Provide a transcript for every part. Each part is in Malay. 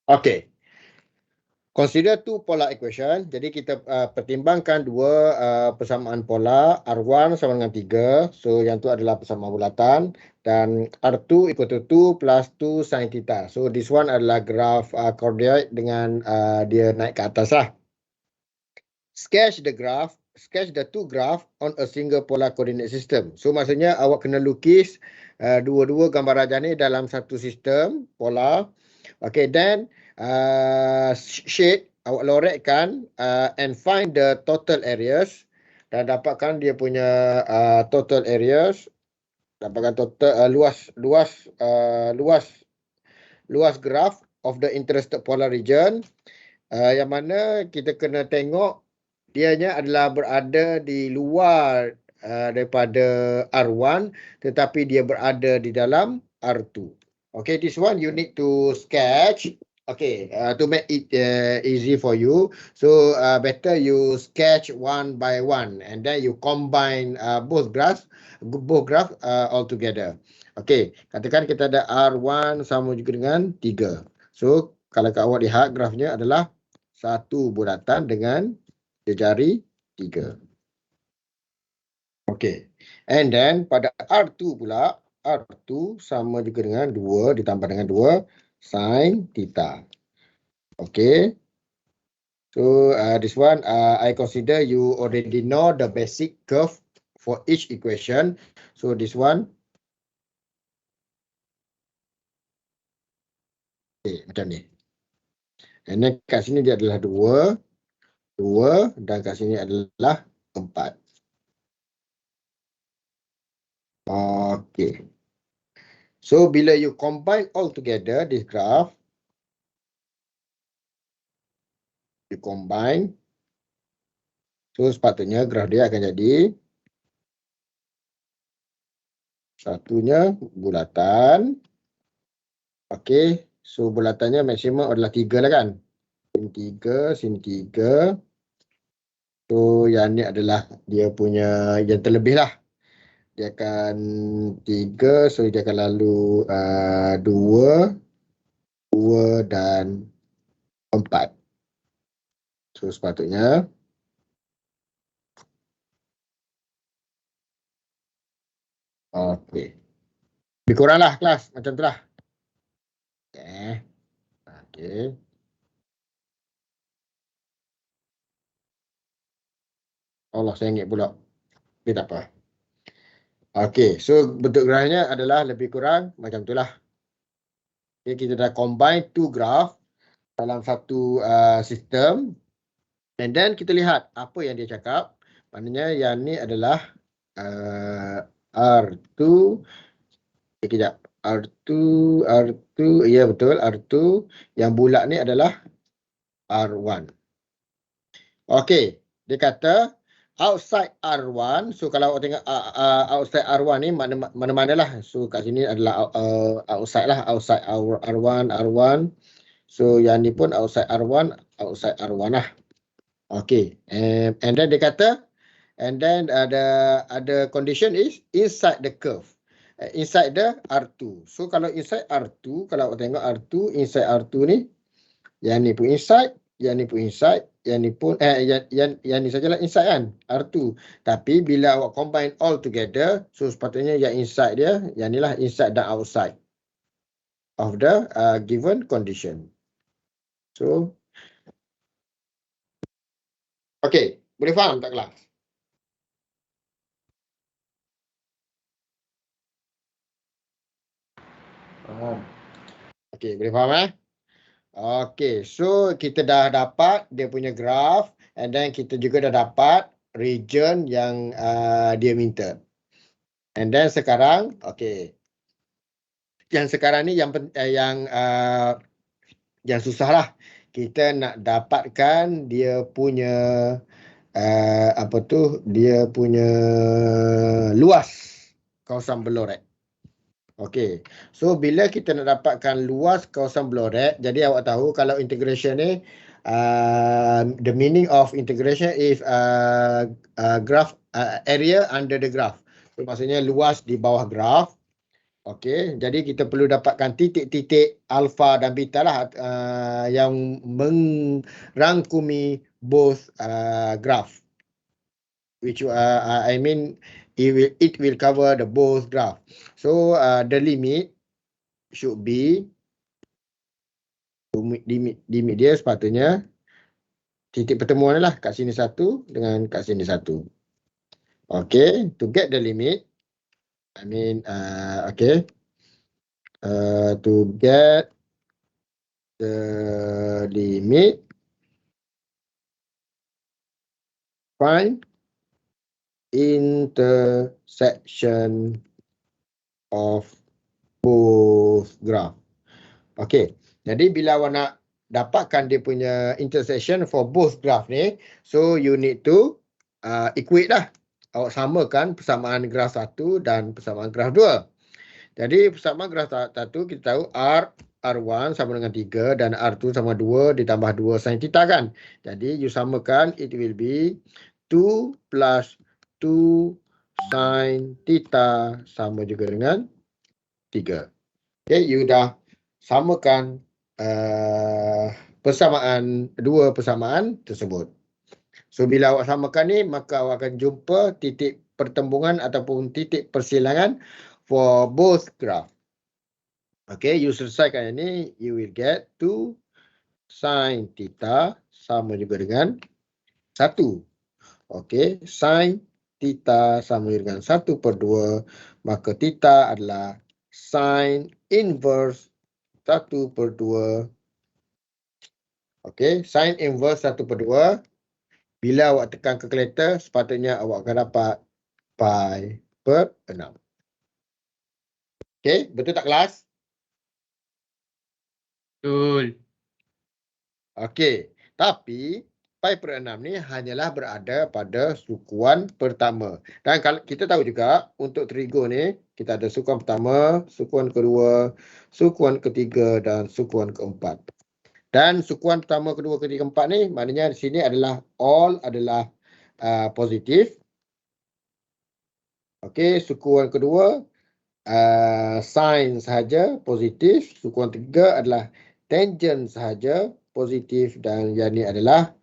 Okay. Consider two polar equation. Jadi kita pertimbangkan dua persamaan polar. R1 sama dengan 3. So yang tu adalah persamaan bulatan. Dan R2 equal to 2 plus 2 sin theta. So this one adalah graf chordioid dengan dia naik ke atas lah. Sketch the two graph on a single polar coordinate system. So maksudnya awak kena lukis dua-dua gambar rajah ni dalam satu sistem polar. Okay, then shade awak lorekkan and find the total areas dan dapatkan dia punya total areas, dapatkan total luas graph of the interested polar region, yang mana kita kena tengok dianya adalah berada di luar daripada R1 tetapi dia berada di dalam R2. Okay, this one you need to sketch. Okay, to make it easy for you. So better you sketch one by one and then you combine both graph all together. Okay, katakan kita ada R1 sama juga dengan 3. So kalau awak lihat grafnya adalah satu bulatan dengan jari 3. Okay. And then pada R2 pula, R2 sama juga dengan 2 ditambah dengan 2 sin theta. Okay. So this one I consider you already know the basic curve for each equation. So this one. Okay, macam ni. And then kat sini dia adalah 2 dan kat sini adalah 4. Okay. So bila you combine all together this graph, you combine, so sepatutnya graf dia akan jadi satunya bulatan. Okay, so bulatannya maksimum adalah 3 lah kan. Sin 3. So yang ni adalah dia punya yang terlebih lah. Dia akan 3, so dia akan lalu 2 dan 4. So sepatutnya okey. Lebih kurang lah kelas macam tu lah. Okey. Allah, saya ingat pula. Tapi tak apa. Okey, so bentuk grafnya adalah lebih kurang macam itulah. Okay, kita dah combine two graph dalam satu sistem. And then kita lihat apa yang dia cakap. Maknanya yang ni adalah R2. Okay, kejap. R2, ya betul, R2. Yang bulat ni adalah R1. Okey, dia kata outside R1. So kalau awak tengok outside R1 ni mana-mana lah. So kat sini adalah outside lah, outside R1. So yang ni pun outside R1 lah. Okay, and then dia kata, and then ada condition is inside the curve, inside the R2. So kalau inside R2, kalau awak tengok R2, inside R2 ni, yang ni pun inside, yang ni pun inside, yang ni pun yang ni sajalah inside kan, R2. Tapi bila awak combine all together, so sepatutnya yang inside dia, yang ni lah inside dan outside of the given condition. So okay, boleh faham tak kelas? Okay, boleh faham Okay, so kita dah dapat dia punya graph and then kita juga dah dapat region yang dia minta. And then sekarang, okay. Yang sekarang ni yang susah lah. Kita nak dapatkan dia punya dia punya luas kawasan beloret. Okey. So bila kita nak dapatkan luas kawasan beloret, jadi awak tahu kalau integration ni the meaning of integration is graph area under the graph. So maksudnya luas di bawah graph. Okey, jadi kita perlu dapatkan titik-titik alfa dan beta lah yang merangkumi both graph. Which I mean it will cover the both graph. So the limit should be limit dia sepatutnya titik pertemuan lah kat sini satu dengan kat sini satu. Okay, to get the limit, I mean, okay, to get the limit, find intersection of both graph. Okay, jadi bila awak nak dapatkan dia punya intersection for both graph ni, so you need to equate lah. Awak samakan persamaan graf 1 dan persamaan graf 2. Jadi persamaan graf 1 kita tahu R1 sama dengan 3 dan R2 sama 2 ditambah 2 sin theta kan. Jadi you samakan, it will be 2 plus 2 sin theta sama juga dengan 3. Okay, you dah samakan dua persamaan tersebut. So bila awak samakan ni, maka awak akan jumpa titik pertembungan ataupun titik persilangan for both graph. Okay, you selesaikan ini, you will get 2 sin theta sama juga dengan 1. Okay, sin theta sama dengan 1/2, maka theta adalah sin inverse 1/2. Okay, sin inverse 1/2. Bila awak tekan calculator, sepatutnya awak akan dapat pi per 6. Okay, betul tak kelas? Betul. Okay, tapi pi per 6 ni hanyalah berada pada sukuan pertama. Dan kalau kita tahu juga, untuk trigo ni, kita ada sukuan pertama, sukuan kedua, sukuan ketiga dan sukuan keempat. Dan sukuan pertama, kedua, ketiga, keempat ni, maknanya di sini adalah all adalah positif. Okey, sukuan kedua sin sahaja positif, sukuan ketiga adalah tangent sahaja positif dan yang ni adalah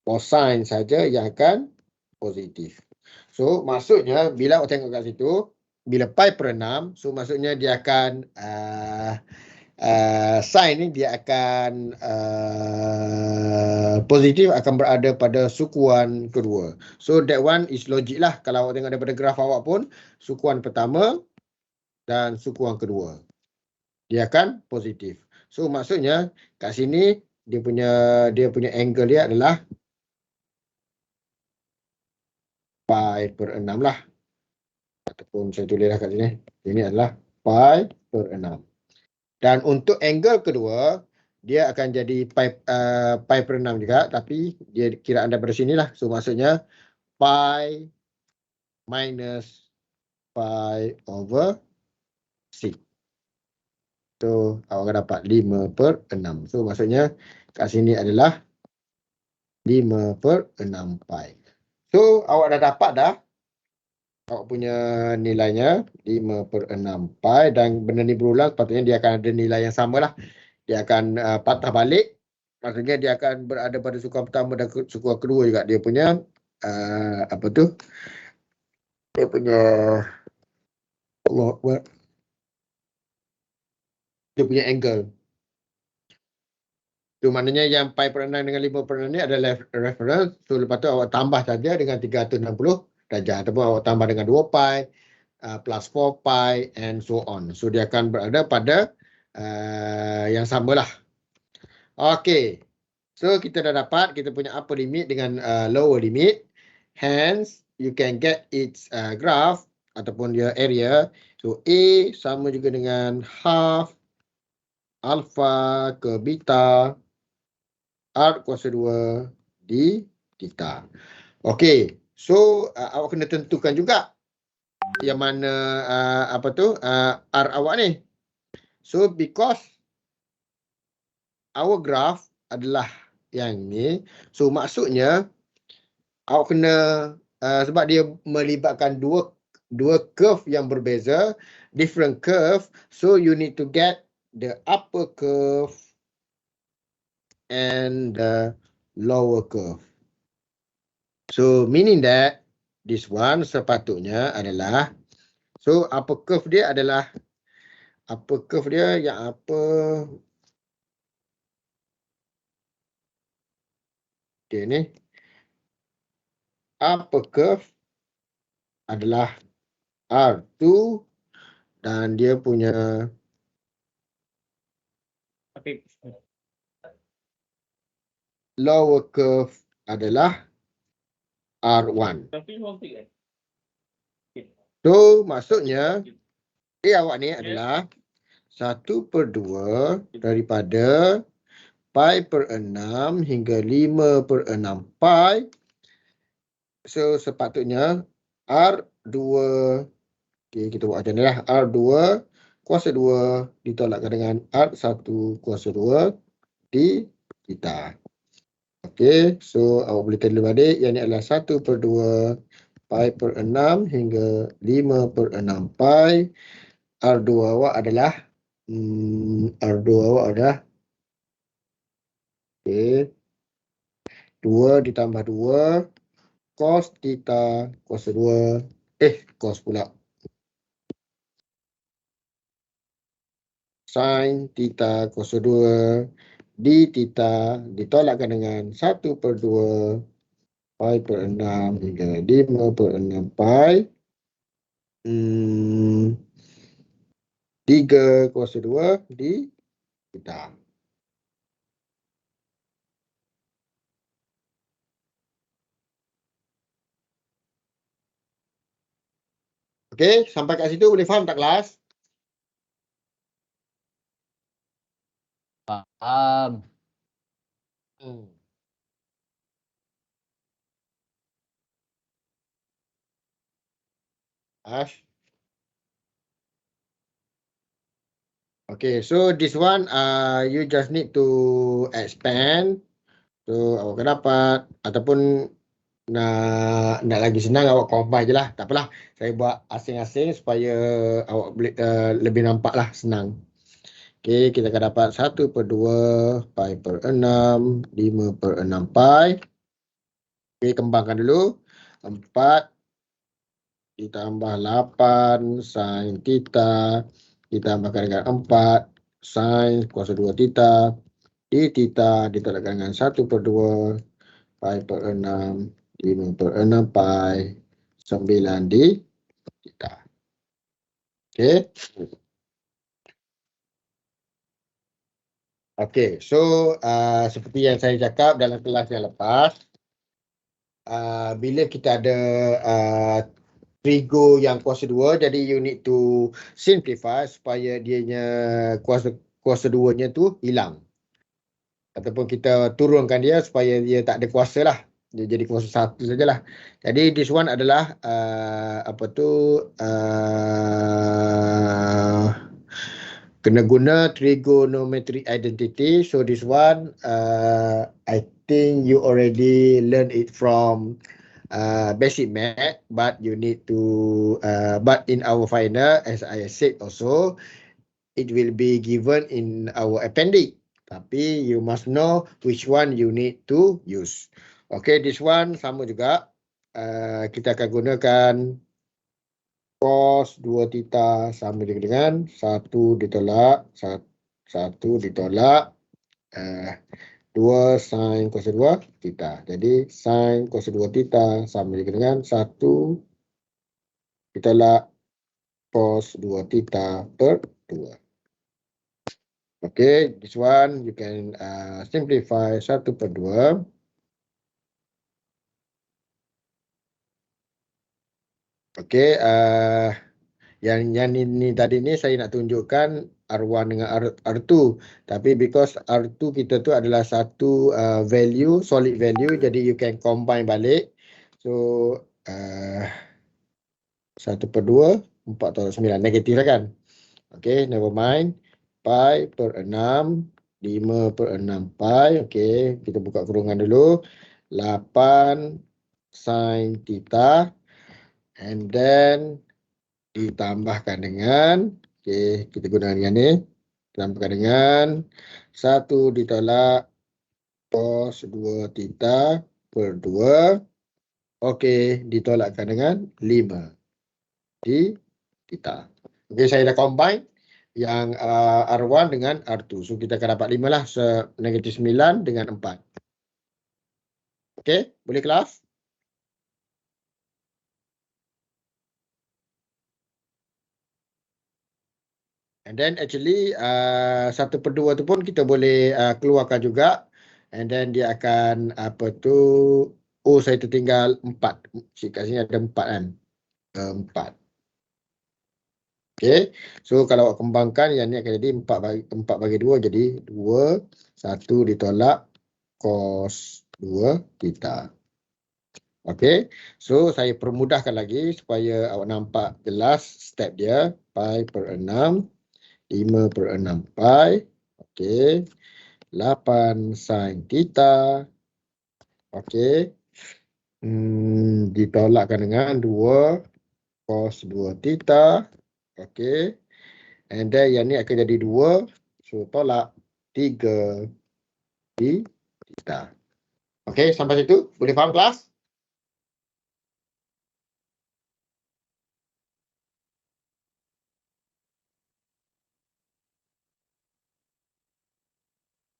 cosine sahaja yang akan positif. So maksudnya bila awak tengok kat situ, bila pi per 6, so maksudnya dia akan sin ni dia akan positif, akan berada pada sukuan kedua. So that one is logic lah. Kalau awak tengok daripada graf awak pun, sukuan pertama dan sukuan kedua dia akan positif. So maksudnya kat sini dia punya angle dia adalah pi per 6 lah. Ataupun saya tulislah kat sini. Ini adalah pi per 6. Dan untuk angle kedua, dia akan jadi pi per 6 juga. Tapi dia kiraan daripada sini lah. So maksudnya pi minus pi over 6. So awak akan dapat 5 per 6. So maksudnya kat sini adalah 5 per 6 pi. So awak dah dapat dah awak punya nilainya 5 per 6 pi, dan benda ni berulang, sepatutnya dia akan ada nilai yang sama lah. Dia akan patah balik, maksudnya dia akan berada pada sukuan pertama dan sukuan kedua juga. Dia punya apa tu, dia punya dia punya angle. Tu maknanya yang pi per 6 dengan 5 per 6 ni adalah reference. So lepas tu awak tambah saja dengan 360 darjah, ataupun awak tambah dengan 2 pi plus 4 pi and so on. So dia akan berada pada yang samalah. Okay, so kita dah dapat kita punya upper limit dengan lower limit. Hence you can get its graph ataupun dia area. So A sama juga dengan half alpha ke beta R kuasa 2 di theta. Okay, so awak kena tentukan juga yang mana R awak ni. So because our graph adalah yang ni, so maksudnya awak kena sebab dia melibatkan dua curve yang berbeza, different curve, so you need to get the upper curve and the lower curve. So meaning that this one sepatutnya adalah, so upper curve dia adalah, upper curve dia yang apa, okay ni, upper curve adalah R2 dan dia punya lower curve adalah R1. So maksudnya awak ni adalah 1/2 daripada pi per 6 hingga 5/6 pi. So sepatutnya R2, okay, kita buat macam ni lah, R2 kuasa 2 ditolakkan dengan R1 kuasa 2 di theta. Okay, so awak boleh tanda balik, yang ni adalah 1/2 pi per 6 hingga 5/6 pi. R2 awak adalah R2 awak adalah, okay, 2 ditambah 2 cos theta kuasa 2, cos pula, sin theta kuasa 2 di theta ditolakkan dengan 1/2 pi per 6 hingga 5/6 pi. 3 kuasa 2 di theta. Okey, sampai kat situ boleh faham tak kelas? Faham. Ash. Okay, so this one you just need to expand. So awak akan dapat, ataupun nak lagi senang awak combine je lah. Tak apalah, saya buat asing-asing supaya awak boleh lebih nampak lah, senang. Okay, kita akan dapat 1/2 pi per 6, 5/6 pi. Okay, kembangkan dulu. 4 ditambah 8 sin theta ditambahkan dengan 4 sin kuasa 2 theta di theta ditolakkan dengan 1/2 pi per 6, 5/6 pi, 9 di theta. Okay. Okay, so seperti yang saya cakap dalam kelas yang lepas, bila kita ada trigo yang kuasa 2, jadi you need to simplify supaya dianya kuasa 2-nya tu hilang. Ataupun kita turunkan dia supaya dia tak ada kuasa lah. Dia jadi kuasa 1 sajalah. Jadi this one adalah kena guna trigonometric identity. So this one I think you already learn it from basic math, but you need to but in our final, as I said also, it will be given in our appendix, tapi you must know which one you need to use. Okay, this one sama juga, kita akan gunakan cos 2 theta sama dengan 1 ditolak 1 ditolak 2 sin kuasa 2 theta. Jadi sin kuasa 2 theta sama dengan 1 ditolak cos 2 theta per 2. Okay, this one you can simplify 1/2. Okay, yang ni tadi ni saya nak tunjukkan R1 dengan R2, tapi because R2 kita tu adalah satu value, solid value, jadi you can combine balik. So 1/2 4/9 negatif lah kan. Okay, never mind. Pi per 6, 5/6 pi. Okay, kita buka kurungan dulu. 8 sin theta. And then ditambahkan dengan, okey, kita gunakan yang ni, ditambahkan dengan 1 ditolak cos 2 theta per 2, okey, ditolakkan dengan 5 di theta. Okey, saya dah combine yang R1 dengan R2. So, kita akan dapat 5 lah, negatif 9 dengan 4. Okey, boleh kelas? And then actually 1/2 tu pun kita boleh keluarkan juga. And then dia akan apa tu, oh saya tertinggal 4. Kat sini ada 4 kan. 4. Okey. So kalau awak kembangkan yang ni akan jadi 4 bagi 2 jadi 2, 1 ditolak cos 2 theta. Okey. So saya permudahkan lagi supaya awak nampak jelas step dia. Pi per 6. 5/6 pi. Okey. 8 sin theta. Okey. Ditolakkan dengan 2 cos 2 theta. Okey. And then yang ni akan jadi 2. So tolak 3 di theta. Okey, sampai situ boleh faham kelas?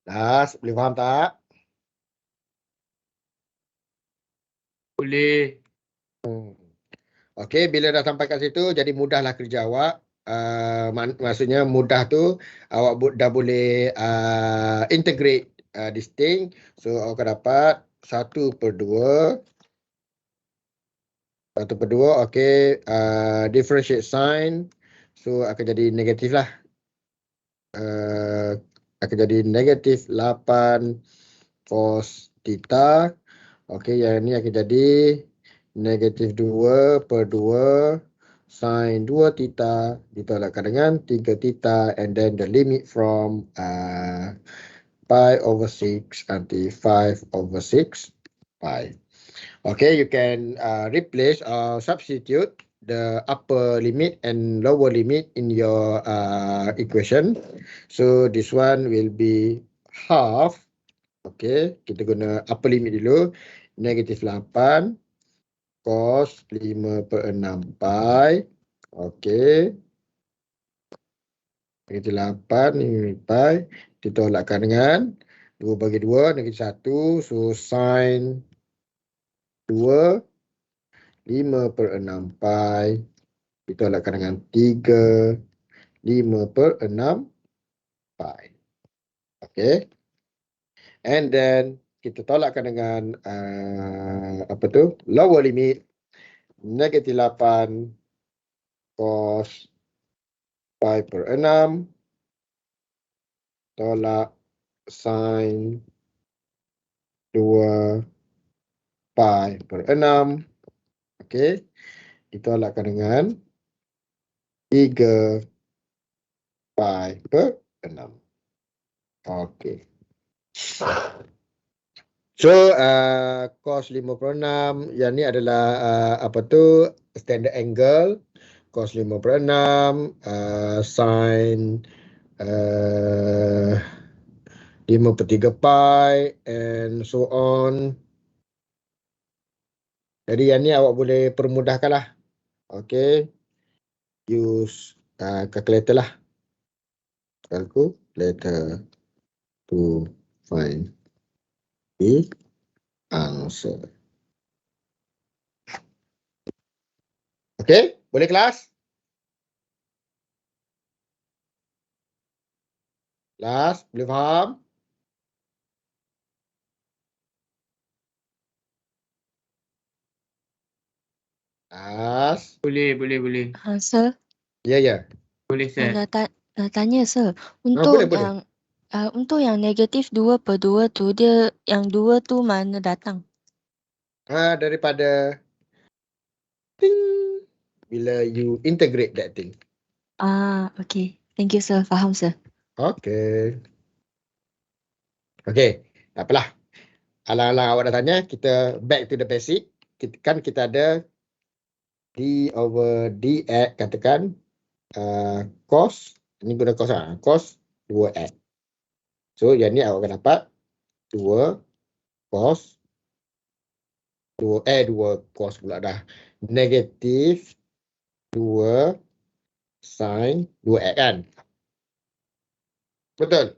Kelas, boleh faham tak? Boleh. Okey, bila dah sampai kat situ, jadi mudahlah kerja awak. Maksudnya mudah tu, awak dah boleh integrate this thing. So, awak akan dapat 1/2. 1/2, okey. Differentiate sign. So, akan jadi negatif lah. Akan jadi negatif 8 cos theta. Okey, yang ni akan jadi negatif 2/2 sin 2 theta ditolakkan dengan 3 theta, and then the limit from pi over 6 until 5/6 pi. Okay, you can replace or substitute the upper limit and lower limit in your equation. So this one will be half. Okay, kita guna upper limit dulu. Negatif 8 cos 5/6 pi. Okey. Negatif 8 ini pi. Ditolakkan dengan 2 bagi 2, negatif 1. So, sin 2, 5/6 pi. Ditolakkan dengan 3, 5/6 pi. Okey. And then, kita tolakkan dengan apa tu? Lower limit. Negatif 8 cos pi per 6 tolak sin 2 pi per 6. Okey. Ditolakkan dengan 3 pi per 6. Okey. So, cos 5/6 yang ni adalah apa tu? Standard angle. Cos 5/6 sin 5/3 pi and so on. Jadi yang ni awak boleh permudahkan lah. Okay. Use calculator lah. Calculator to find the answer. Okay. Boleh kelas? Kelas, boleh faham? Kelas? Boleh. Sir, Ya. Boleh, sir. nak tanya sir, boleh. untuk yang negatif 2/2 tu, dia yang 2 tu mana datang? Daripada ting, bila you integrate that thing. Okay. Thank you sir, faham sir. Okay. Okay, tak apalah. Alang-alang awak dah tanya, kita back to the basic. Kita ada D over DX, katakan cos, ini guna cos lah, cos 2X. So yang ni awak akan dapat 2 cos 2 cos pula dah, negatif 2 sin 2X kan. Betul.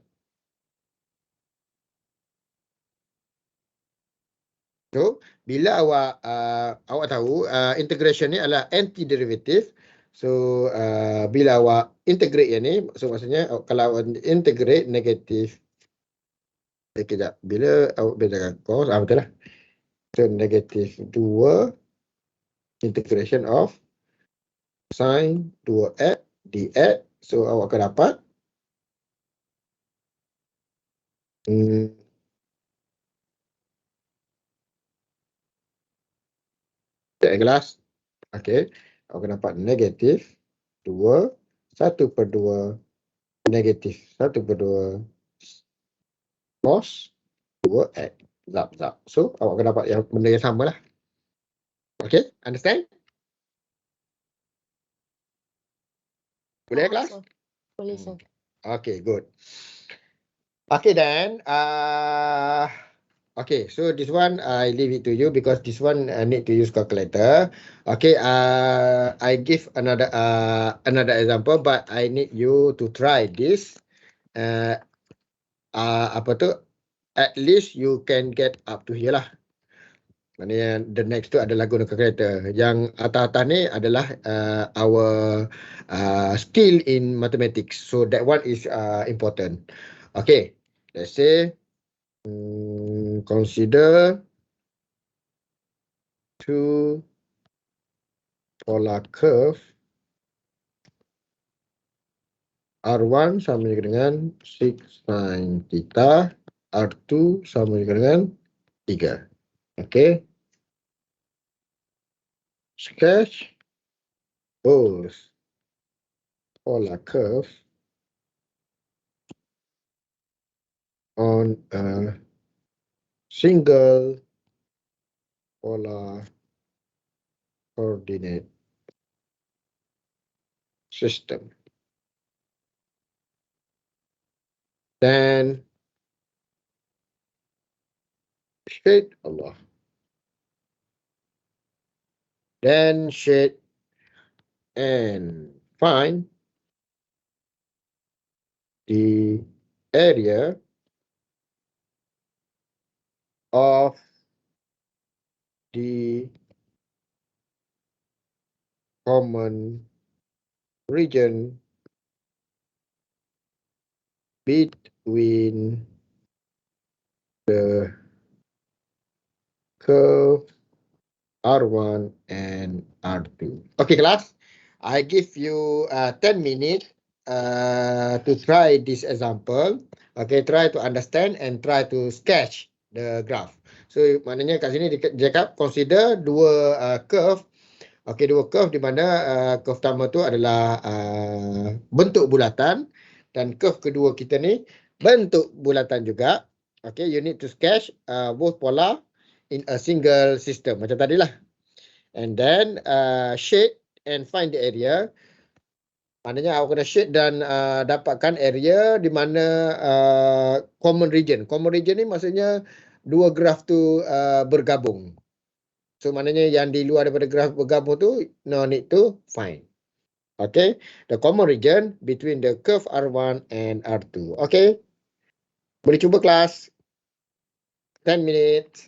So bila awak tahu integration ni adalah antiderivative. So bila awak integrate yang ni, so maksudnya kalau awak integrate negatif, sekejap, bila awak bedakan cos, betul lah. So negatif 2 integration of sin 2x dx. So awak akan dapat kelas. Okey, awak akan dapat negatif 2 1/2 negatif 1/2 cos 2x. Zap. So awak akan dapat yang benda yang sama lah. Okey, understand? Boleh kelas? Boleh, sir. Okay, good. Okay then, okay, so this one I leave it to you because this one I need to use calculator. Okay, I give another example, but I need you to try this. Apa tu? At least you can get up to here lah. Maknanya the next tu adalah guna calculator. Yang atas-atas ni adalah our skill in mathematics. So that one is important. Okay, let's say consider two polar curve. R1 sama juga dengan 6 sin theta. R2 sama juga dengan 3. Okay. Sketch both polar curve on a single polar coordinate system. Then shade Allah. Then shade and find the area of the common region between the curve R1 and R2. Okay, class. I give you 10 minutes to try this example. Okay, try to understand and try to sketch the graph. So, maknanya kat sini dia cakap consider dua curve. Okay, dua curve di mana curve pertama tu adalah bentuk bulatan dan curve kedua kita ni bentuk bulatan juga. Okay, you need to sketch both polar in a single system macam tadilah. And then shade and find the area. Maknanya awak kena shade dan dapatkan area di mana common region. Common region ni maksudnya dua graf tu bergabung. So maknanya yang di luar daripada graf bergabung tu no need to find. Okay, the common region between the curve R1 and R2. Okay, boleh cuba kelas. 10 minutes.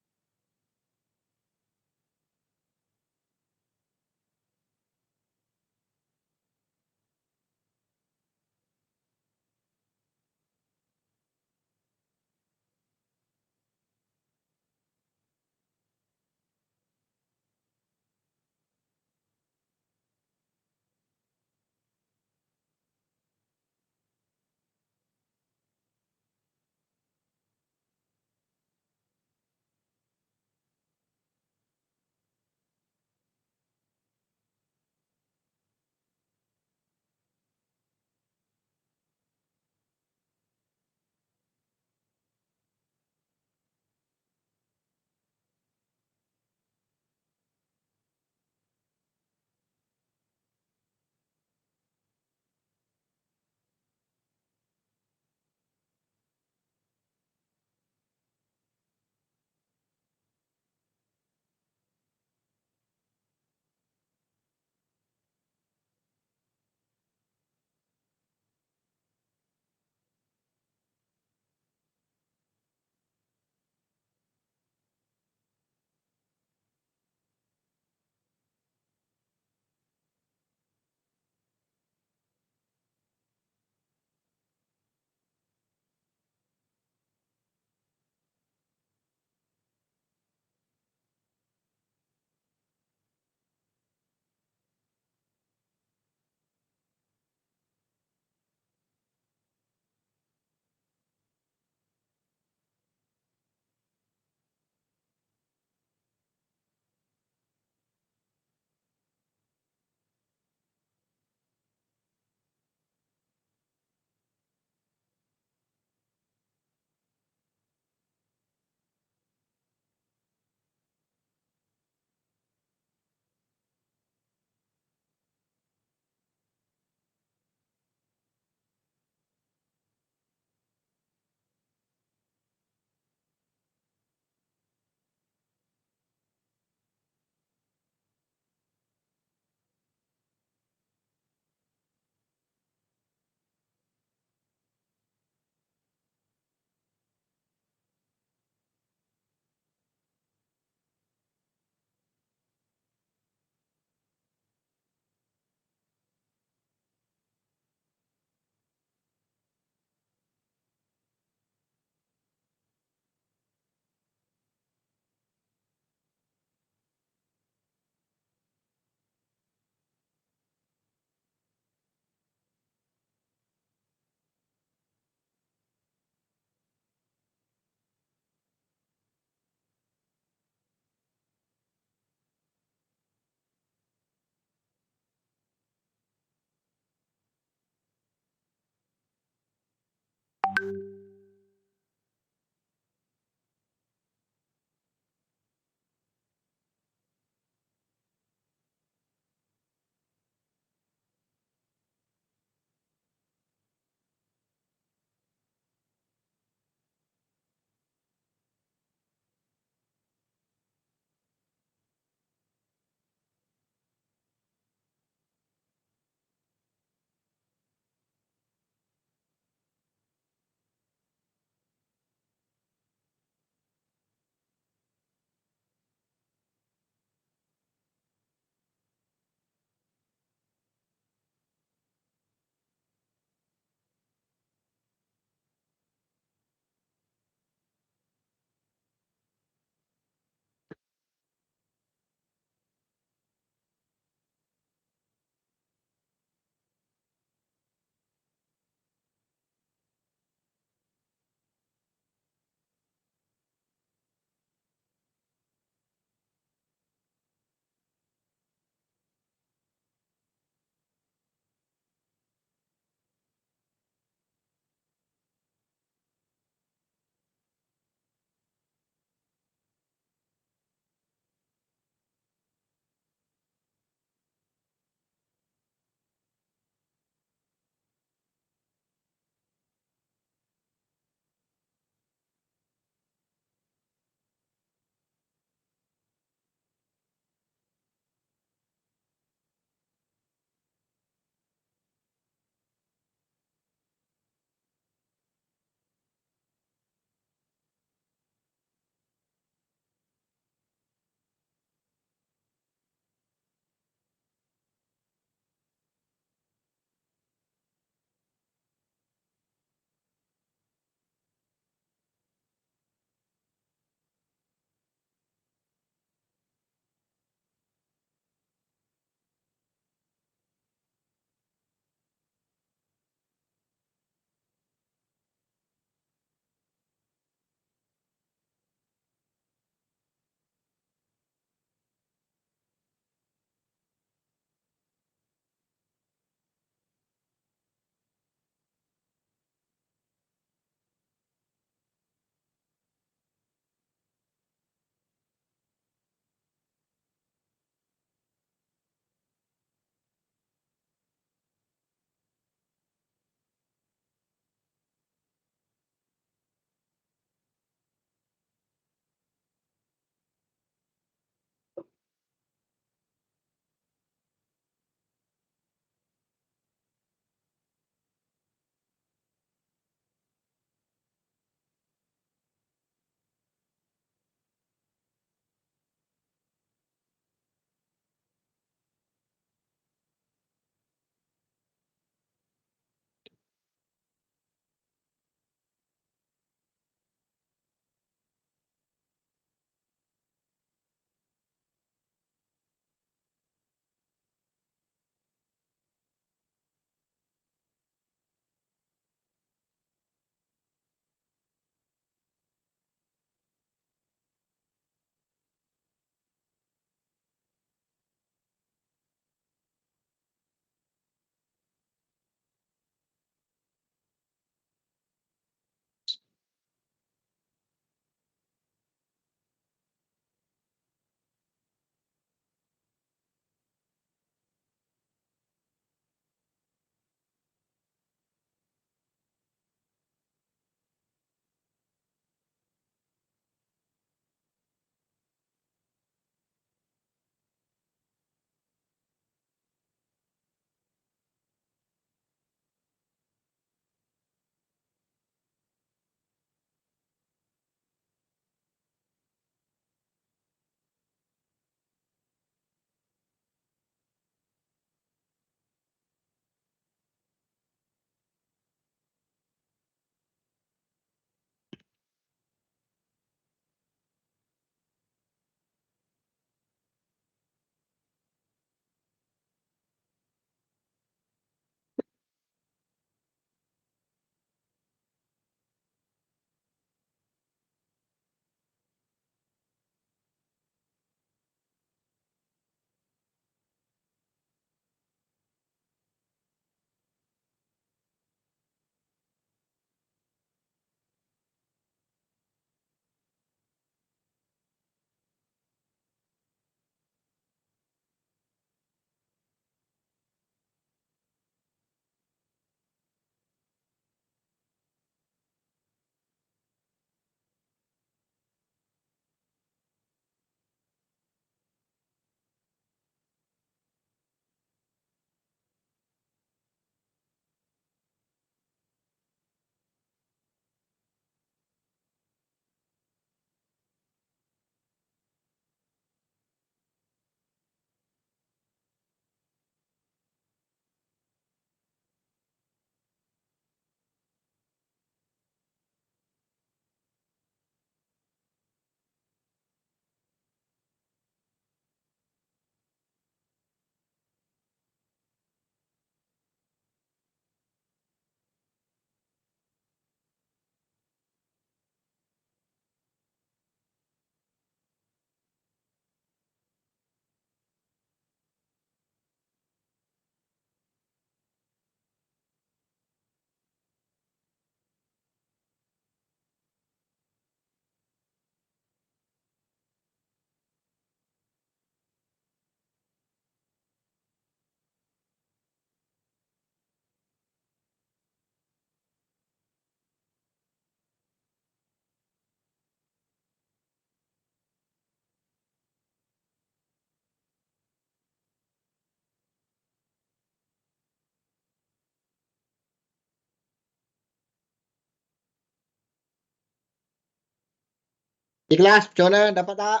Ikhlas, macam mana? Dapat tak?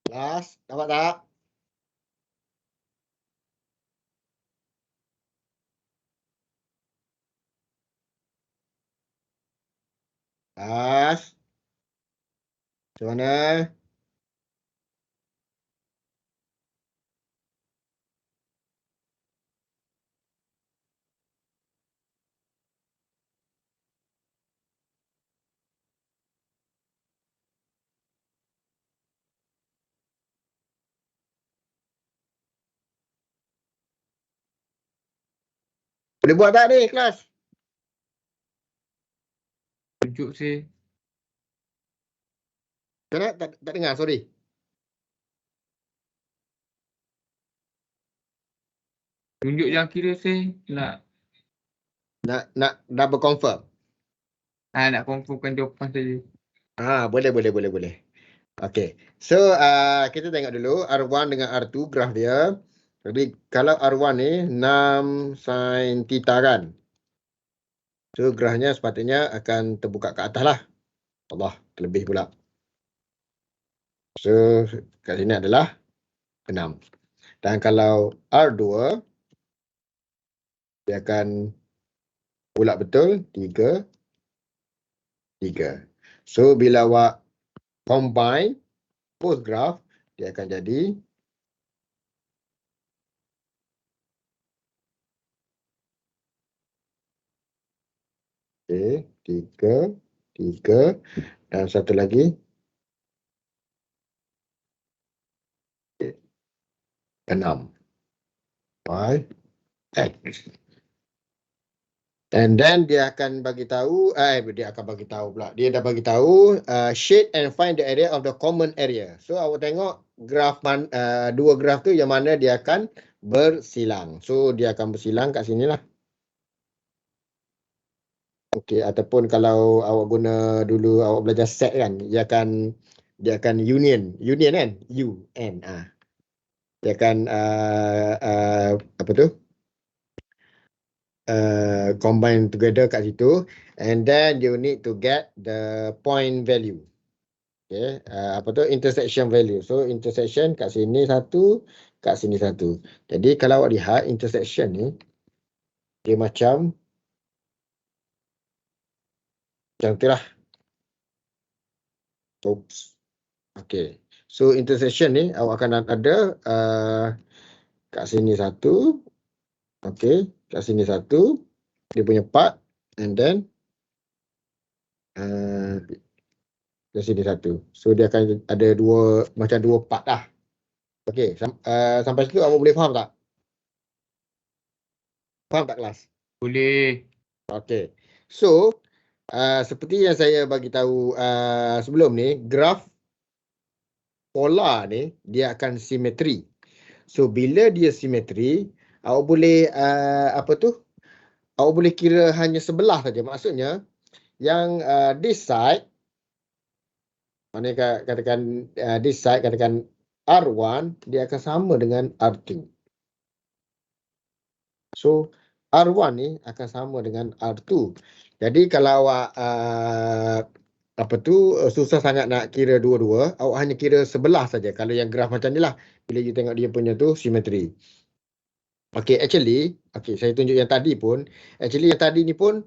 Ikhlas, dapat tak? Ikhlas. Macam mana? Boleh buat tak ni, kelas? Tunjuk sih. Macam mana? Tak dengar, sorry. Tunjuk yang kira sih. Nak double confirm? Nak confirmkan jawapan saja. Boleh. Okay. So, kita tengok dulu R1 dengan R2 graf dia. Jadi, kalau R1 ni 6 sin theta kan? So, grafnya sepatutnya akan terbuka ke atas lah. Allah, terlebih pula. So, kat sini adalah 6. Dan kalau R2, dia akan bulat betul 3. So, bila awak combine both graph, dia akan jadi okay, 3 dan satu lagi 6. 5, X. And then dia akan bagi tahu, dia dah bagi tahu shade and find the area of the common area. So awak tengok graf dua graf tu yang mana dia akan bersilang. So dia akan bersilang kat sini lah. Okey, ataupun kalau awak guna dulu awak belajar set kan, dia akan union kan? UN. Dia akan apa tu? Combine together kat situ, and then you need to get the point value. Okay, apa tu intersection value. So intersection kat sini satu, kat sini satu. Jadi kalau awak lihat intersection ni, dia macam tu lah. Oops. Okay. So intersection ni awak akan ada kat sini satu. Okay. Kat sini satu. Dia punya part. And then kat sini satu. So dia akan ada macam dua part lah. Okay. Sampai situ awak boleh faham tak? Faham tak kelas? Boleh. Okay. So seperti yang saya bagi tahu sebelum ni, graf polar ni dia akan simetri. So bila dia simetri, awak boleh awak boleh kira hanya sebelah saja. Maksudnya yang this side, mana katakan this side, katakan R1 dia akan sama dengan R2. So R1 ni akan sama dengan R2. Jadi kalau awak susah sangat nak kira dua-dua, awak hanya kira sebelah saja. Kalau yang graf macam ni lah, bila you tengok dia punya tu simetri. Okay, saya tunjuk yang tadi pun. Actually yang tadi ni pun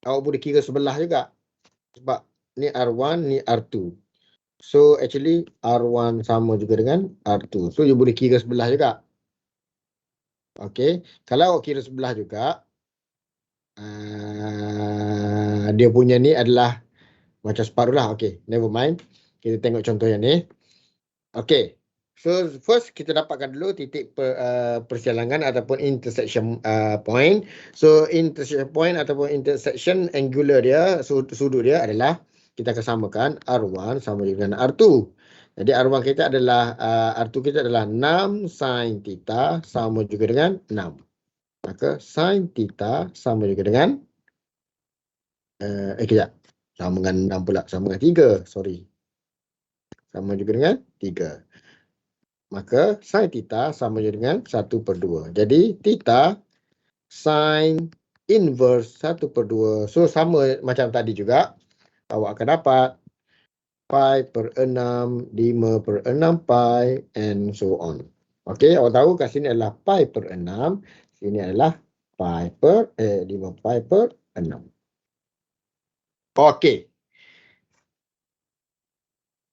awak boleh kira sebelah juga. Sebab ni R1, ni R2. So actually R1 sama juga dengan R2. So you boleh kira sebelah juga. Okay, kalau awak kira sebelah juga, dia punya ni adalah macam separuh lah. Okay, never mind. Kita tengok contoh yang ni. Okay, so first kita dapatkan dulu titik persilangan ataupun intersection point. So intersection point ataupun intersection angular dia, sudut dia adalah, kita akan samakan R1 sama dengan R2. Jadi R1 kita adalah, R2 kita adalah 6 sin theta sama juga dengan 6. Maka sin theta sama juga dengan, kejap. Sama dengan 6 pula, sama dengan 3, sorry. Sama juga dengan 3. Maka sin theta sama je dengan 1/2. Jadi theta sin inverse 1/2. So sama macam tadi juga. Awak akan dapat pi per 6, 5/6 pi and so on. Okey, awak tahu kat sini adalah pi per 6, sini adalah 5 pi per 6. Okey.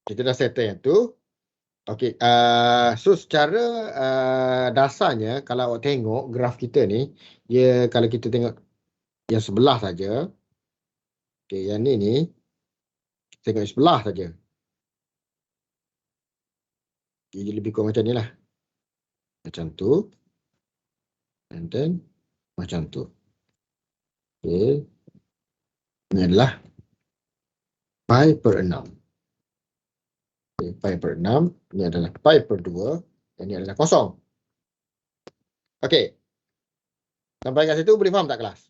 Kita dah settle yang tu. Okey, so secara dasarnya kalau awak tengok graf kita ni, dia kalau kita tengok yang sebelah saja. Okey, yang ni tengok yang sebelah saja. Jadi lebih kurang macam ni lah. Macam tu. And then macam tu. Okey. Ini adalah pi per 6. Okay, pi per 6. Ini adalah pi per 2. Dan ini adalah kosong. Okey. Sampai kat situ boleh faham tak kelas?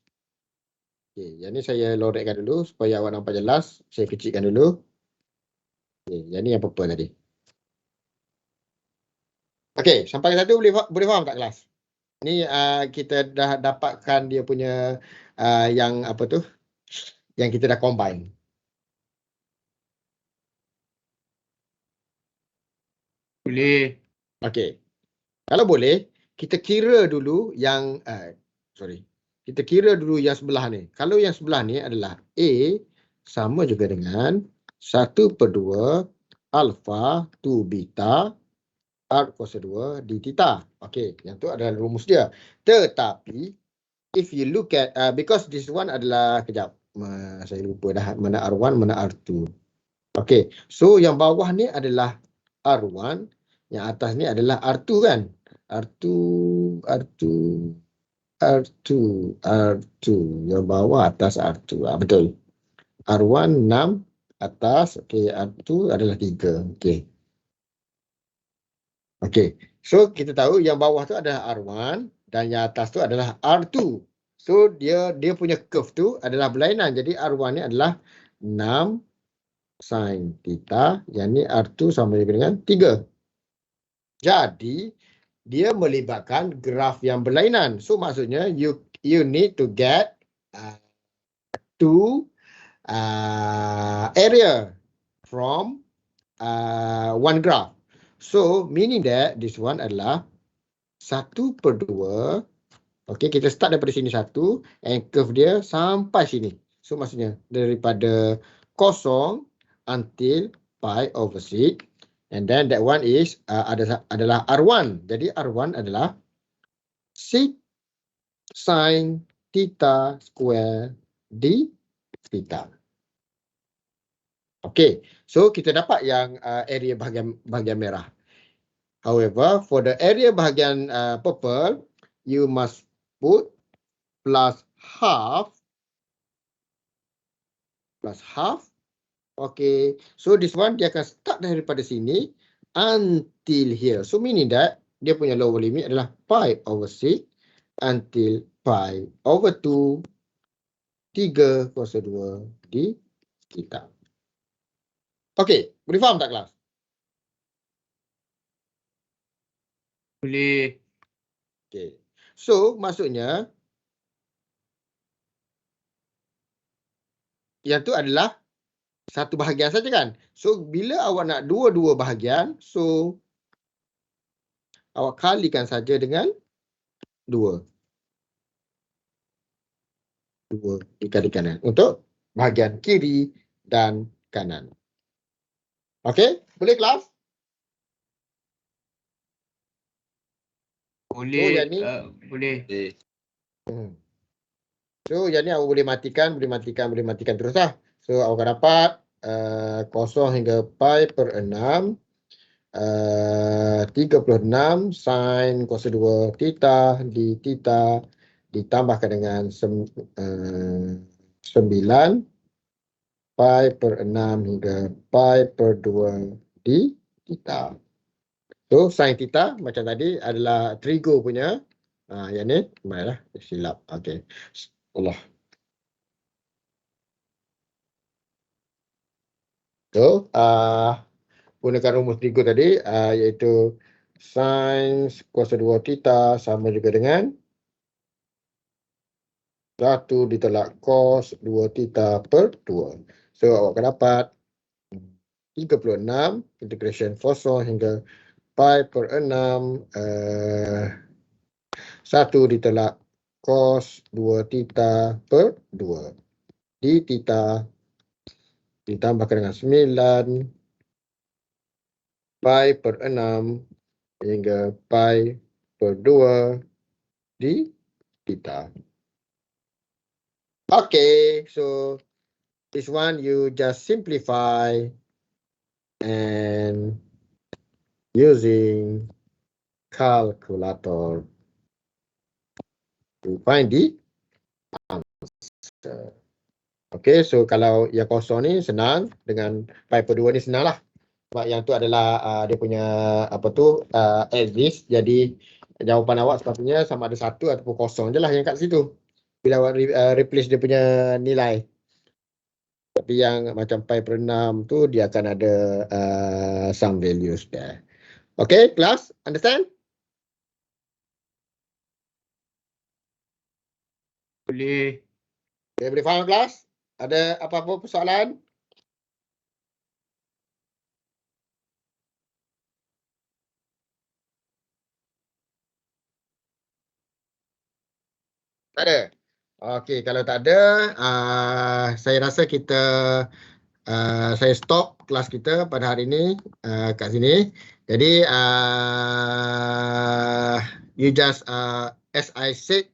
Okey, yang ni saya lorekkan dulu supaya awak nampak jelas. Saya kecilkan dulu. Okey, yang ni yang purple tadi. Okey, sampai kat situ boleh faham tak kelas? Ni kita dah dapatkan dia punya yang apa tu? Yang kita dah combine. Boleh. Okey. Kalau boleh, kita kira dulu yang kita kira dulu yang sebelah ni. Kalau yang sebelah ni adalah A sama juga dengan 1/2 alpha 2 beta R kuasa 2 d theta. Okey, yang tu adalah rumus dia. Tetapi if you look at because this one adalah kejap. Saya lupa dah mana R1 mana R2. Okey, so yang bawah ni adalah R1, yang atas ni adalah R2 kan? R2, yang bawah atas R2. Betul. R1 6 atas, okey, R2 adalah 3. Okey. Okey. So kita tahu yang bawah tu adalah R1 dan yang atas tu adalah R2. So dia punya curve tu adalah berlainan. Jadi R1 ni adalah 6 sin theta, yang ni R2 sama dengan 3. Jadi dia melibatkan graf yang berlainan. So maksudnya you need to get two area from one graph. So meaning that this one adalah 1/2. Okey, kita start daripada sini 1 and curve dia sampai sini. So maksudnya daripada 0 until pi over 6. And then that one is adalah R1. Jadi R1 adalah 6 sin theta square d theta. Okay, so kita dapat yang area bahagian merah. However, for the area bahagian purple, you must put plus half. Okay, so this one dia akan start daripada sini until here. So meaning that dia punya lower limit adalah pi over 6 until pi over 2 3 kuasa 2 d theta. Okay, boleh faham tak kelas? Boleh. Okay, so maksudnya yang tu adalah satu bahagian saja kan. So bila awak nak dua-dua bahagian, so awak kalikan saja dengan 2. 2 dikalikan untuk bahagian kiri dan kanan. Okey, boleh kelas? Boleh. So yang ni Boleh. So yang ni awak boleh matikan terus lah. So awak akan dapat 0 hingga pi per 6 36 sin kuasa 2 theta d theta ditambahkan dengan 9 pi per 6 hingga pi per 2 d theta. So sin theta macam tadi adalah trigo punya. Yang ni baiklah, silap. Okey. Allah. So gunakan rumus trigo tadi iaitu sin kuasa 2 theta sama juga dengan 1 ditolak cos 2 theta per 2. So awak akan dapat 36 integration kosong hingga pi per 6 1 ditolak cos 2 theta per 2 di theta ditambahkan dengan 9 pi per 6 hingga pi per 2 di theta. Okay, so this one you just simplify and using calculator to find the answer. Okay, so kalau yang kosong ni senang, dengan pi per 2 ni senang lah. Sebab yang tu adalah dia punya apa tu exist. Jadi jawapan awak sepatutnya sama ada 1 ataupun kosong je lah yang kat situ. Bila awak replace dia punya nilai. Tapi yang macam pi per 6 tu dia akan ada some values there. Okay, class, understand? Boleh. Okay, boleh faham kelas? Ada apa-apa persoalan? Tak ada? Okey, kalau tak ada, saya rasa kita saya stop kelas kita pada hari ini kat sini. Jadi you just as I said,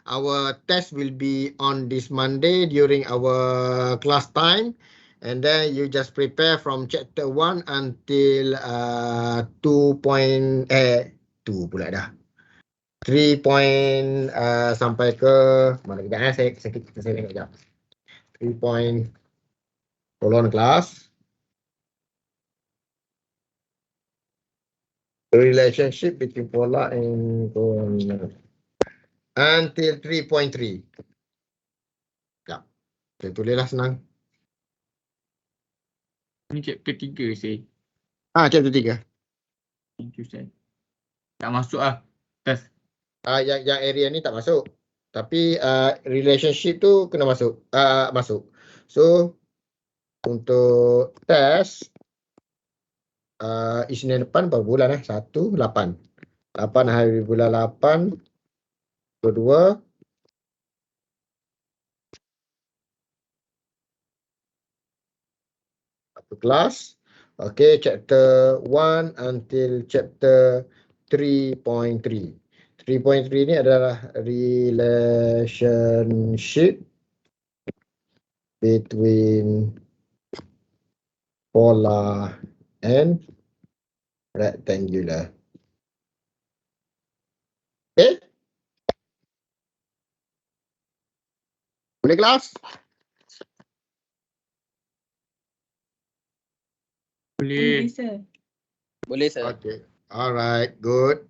our test will be on this Monday during our class time, and then you just prepare from chapter 1 until 2 pula dah. 3 point sampai ke mana kejap saya tengok kejap. 3 point tolong kelas. The relationship between polar and until 3.3. Ya. Saya tulislah senang. Ni chapter 3 saya. Chapter 3. Thank you, saya. Tak masuk lah. Test. Yang area ni tak masuk. Tapi relationship tu kena masuk. Masuk. So untuk test Isnin depan berapa bulan 1, 8. 8 hari bulan 8 kedua satu kelas. Okay, chapter 1 until chapter 3.3. 3.3 ni adalah relationship between polar and rectangular. Okay? Boleh kelas? Boleh. Boleh, sir. Okay. Alright, good.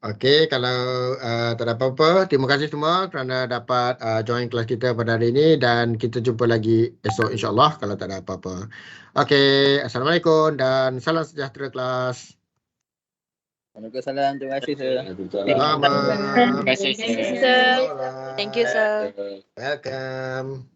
Okay, kalau tak ada apa-apa, terima kasih semua kerana dapat join kelas kita pada hari ini dan kita jumpa lagi esok insyaAllah kalau tak ada apa-apa. Okay, Assalamualaikum dan salam sejahtera kelas. Waalaikumsalam. Terima kasih, sir. Sama. Terima kasih, Thank you, sir. Thank you, sir. Welcome.